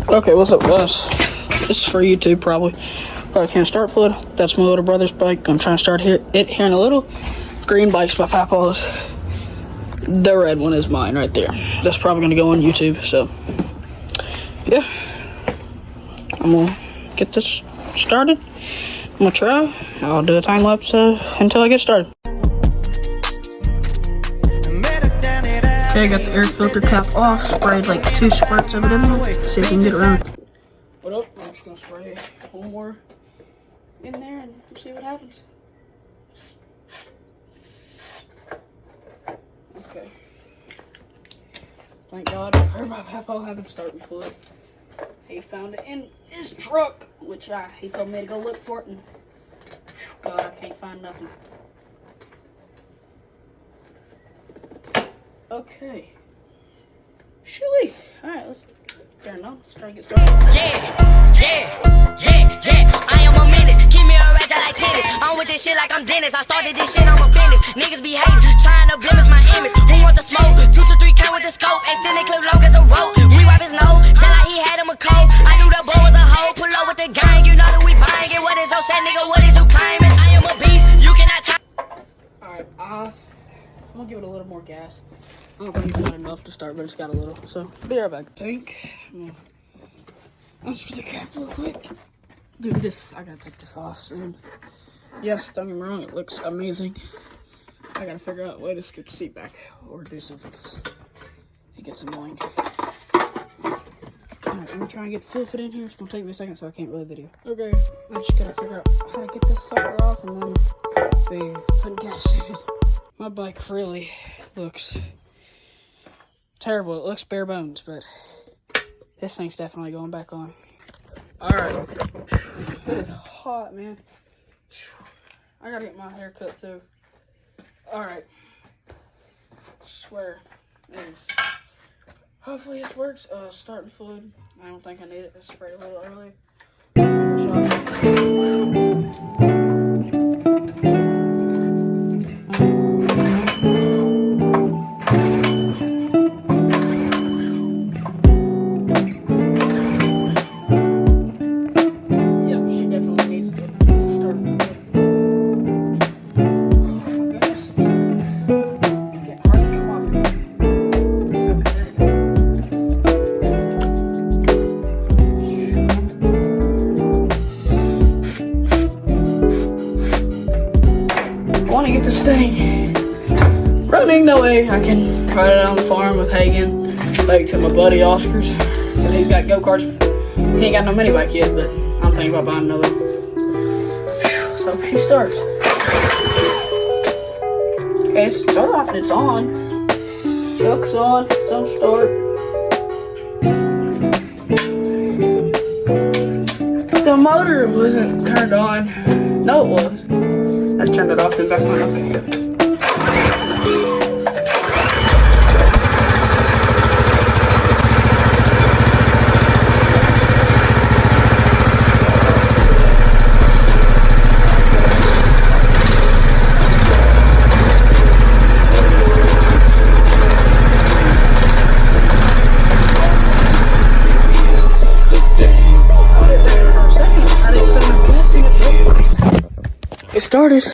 Okay, what's up, guys? This is for YouTube, probably. I can't start fluid. That's my little brother's bike. I'm trying to start it here in a little. Green bike's my papa's. The red one is mine right there. That's probably gonna go on YouTube. So, yeah, I'm gonna get this started. I'm gonna try. I'll do a time lapse until I get started. Okay, I got the air filter cap off. Sprayed like 2 squirts of it in there. See if we can get it around. What up? I'm just gonna spray one more in there and see what happens. Okay. Thank God for my papa having starting fluid. He found it in his truck, which he told me to go look for it, and God, I can't find nothing. Okay. Shooey. Alright, let's turn it on. Let's try to get started. Yeah. I am a menace. Keep me a ratchet like tennis. I'm with this shit like I'm Dennis. I started this shit on my business. Niggas be hating, trying to blemish my image. Who want the smoke? 2 to 3 count with the scope. Extended clip long as a rope. We wipe his nose, just like he had him a cold. I knew the boy was a hoe. Pull up with the gang, you know that we buying it. What is your set, nigga? What is you claiming? I am a beast. You cannot tie. Alright, I'm gonna give it a little more gas. I don't think it's not enough to start, but it's got a little. So, be right back. Let's put the cap real quick. Dude, I gotta take this off soon. Yes, don't get me wrong, it looks amazing. I gotta figure out a way to skip the seat back or do something. It gets annoying. Alright, I'm gonna try and get the full fit in here. It's gonna take me a second, so I can't really video. Okay, I just gotta figure out how to get this sucker off and then be putting gas in it. My bike really looks terrible. It looks bare bones, but this thing's definitely going back on. Alright. It is hot, man. I gotta get my hair cut too. Alright. Swear. It is. Hopefully it works. Starting fluid. I don't think I need it. I sprayed a little early. This thing running the way I can ride it on the farm with Hagen, like to my buddy Oscar's, because he's got go-karts. He ain't got no mini bike yet, but I'm thinking about buying another. So she starts. Okay, it's on. It's on. Truck's on. It's on start. The motor wasn't turned on. No, it was. I turned it off and back on. Okay. It started.